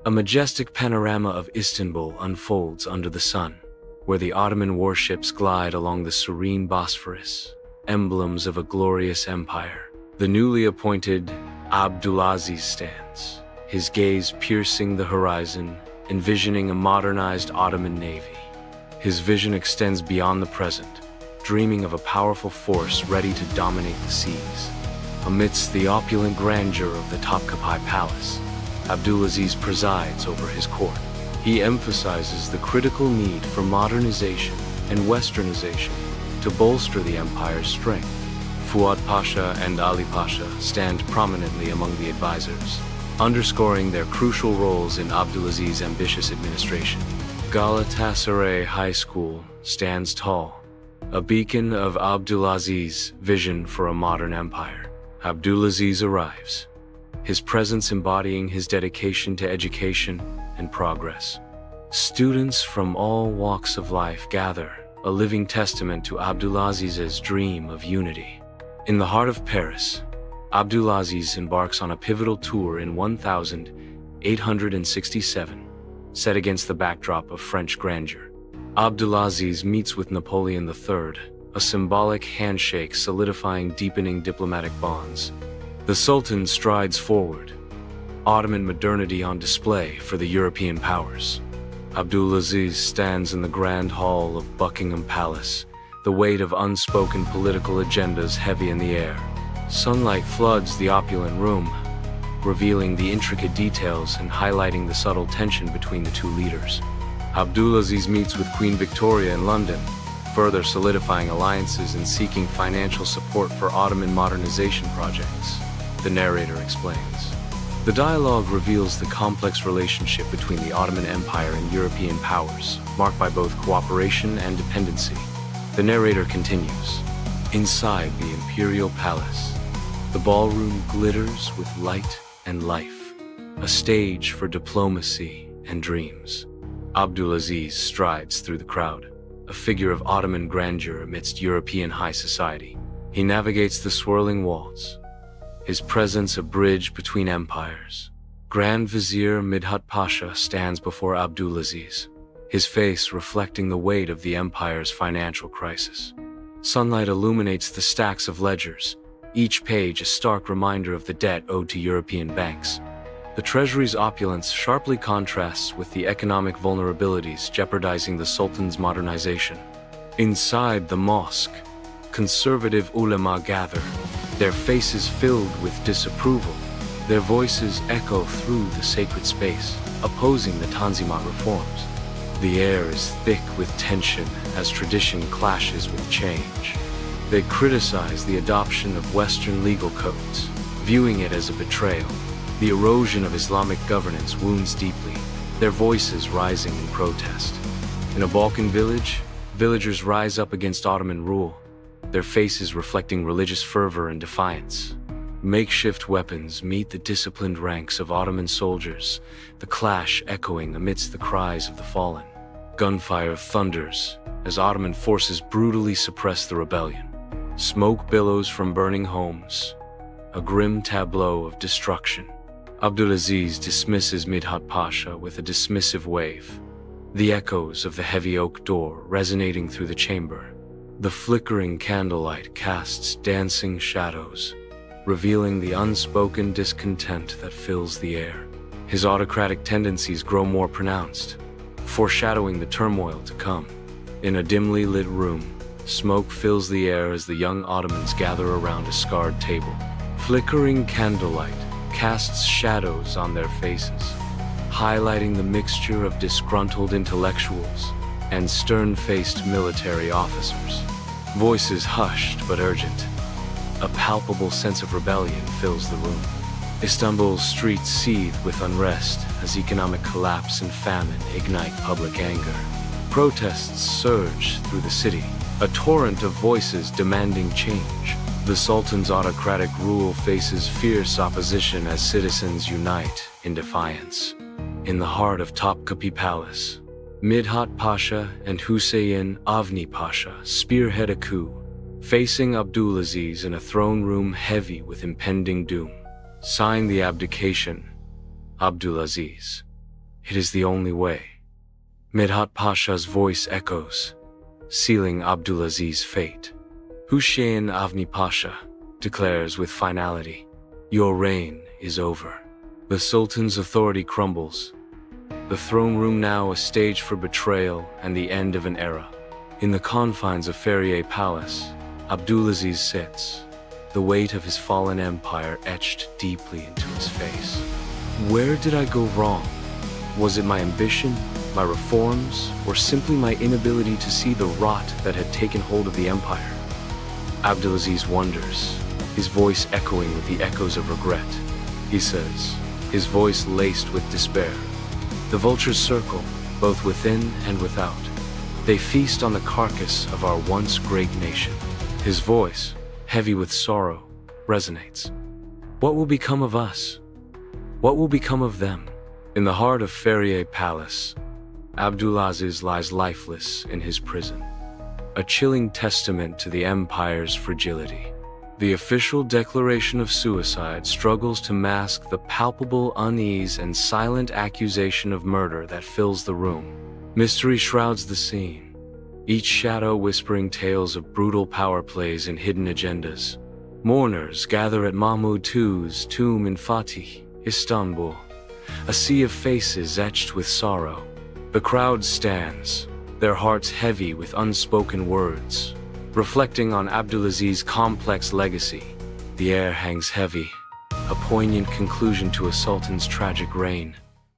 A majestic panorama of Istanbul unfolds under the sun, where the Ottoman warships glide along the serene Bosphorus, emblems of a glorious empire. The newly appointed Abdulaziz stands, his gaze piercing the horizon, envisioning a modernized Ottoman navy. His vision extends beyond the present, dreaming of a powerful force ready to dominate the seas. Amidst the opulent grandeur of the Topkapi Palace, Abdulaziz presides over his court. He emphasizes the critical need for modernization and westernization to bolster the empire's strength. Fuad Pasha and Ali Pasha stand prominently among the advisors, underscoring their crucial roles in Abdulaziz's ambitious administration. Galatasaray High School stands tall, a beacon of Abdulaziz's vision for a modern empire. Abdulaziz arrives, his presence embodying his dedication to education and progress. Students from all walks of life gather, a living testament to Abdulaziz's dream of unity. In the heart of Paris, Abdulaziz embarks on a pivotal tour in 1867, set against the backdrop of French grandeur. Abdulaziz meets with Napoleon III, a symbolic handshake solidifying deepening diplomatic bonds. The Sultan strides forward, Ottoman modernity on display for the European powers. Abdulaziz stands in the grand hall of Buckingham Palace, the weight of unspoken political agendas heavy in the air. Sunlight floods the opulent room, revealing the intricate details and highlighting the subtle tension between the two leaders. Abdulaziz meets with Queen Victoria in London, further solidifying alliances and seeking financial support for Ottoman modernization projects. The narrator explains. The dialogue reveals the complex relationship between the Ottoman Empire and European powers, marked by both cooperation and dependency. The narrator continues. Inside the imperial palace, the ballroom glitters with light and life, a stage for diplomacy and dreams. Abdulaziz strides through the crowd, a figure of Ottoman grandeur amidst European high society. He navigates the swirling waltz, his presence a bridge between empires. Grand Vizier Midhat Pasha stands before Abdulaziz, his face reflecting the weight of the empire's financial crisis. Sunlight illuminates the stacks of ledgers, each page a stark reminder of the debt owed to European banks. The treasury's opulence sharply contrasts with the economic vulnerabilities jeopardizing the Sultan's modernization. Inside the mosque, conservative ulama gather, their faces filled with disapproval. Their voices echo through the sacred space, opposing the Tanzimat reforms. The air is thick with tension as tradition clashes with change. They criticize the adoption of Western legal codes, viewing it as a betrayal. The erosion of Islamic governance wounds deeply, their voices rising in protest. In a Balkan village, villagers rise up against Ottoman rule, their faces reflecting religious fervor and defiance. Makeshift weapons meet the disciplined ranks of Ottoman soldiers, the clash echoing amidst the cries of the fallen. Gunfire thunders as Ottoman forces brutally suppress the rebellion. Smoke billows from burning homes, a grim tableau of destruction. Abdulaziz dismisses Midhat Pasha with a dismissive wave, the echoes of the heavy oak door resonating through the chamber. The flickering candlelight casts dancing shadows, revealing the unspoken discontent that fills the air. His autocratic tendencies grow more pronounced, foreshadowing the turmoil to come. In a dimly lit room, smoke fills the air as the young Ottomans gather around a scarred table. Flickering candlelight casts shadows on their faces, highlighting the mixture of disgruntled intellectuals and stern-faced military officers. Voices hushed but urgent. A palpable sense of rebellion fills the room. Istanbul's streets seethe with unrest as economic collapse and famine ignite public anger. Protests surge through the city, a torrent of voices demanding change. The Sultan's autocratic rule faces fierce opposition as citizens unite in defiance. In the heart of Topkapi Palace, Midhat Pasha and Hüseyin Avni Pasha spearhead a coup, facing Abdulaziz in a throne room heavy with impending doom. Sign the abdication, Abdulaziz. It is the only way. Midhat Pasha's voice echoes, sealing Abdulaziz's fate. Hussein Avni Pasha declares with finality, "Your reign is over." The Sultan's authority crumbles. The throne room now a stage for betrayal and the end of an era. In the confines of Feriye Palace, Abdulaziz sits, the weight of his fallen empire etched deeply into his face. Where did I go wrong? Was it my ambition, my reforms, or simply my inability to see the rot that had taken hold of the empire? Abdulaziz wonders, his voice echoing with the echoes of regret. He says, his voice laced with despair. The vultures circle, both within and without. They feast on the carcass of our once great nation. His voice, heavy with sorrow, resonates. What will become of us? What will become of them? In the heart of Feriye Palace, Abdulaziz lies lifeless in his prison, a chilling testament to the empire's fragility. The official declaration of suicide struggles to mask the palpable unease and silent accusation of murder that fills the room. Mystery shrouds the scene, each shadow whispering tales of brutal power plays and hidden agendas. Mourners gather at Mahmud II's tomb in Fatih, Istanbul, a sea of faces etched with sorrow. The crowd stands, their hearts heavy with unspoken words. Reflecting on Abdulaziz's complex legacy, the air hangs heavy, a poignant conclusion to a sultan's tragic reign.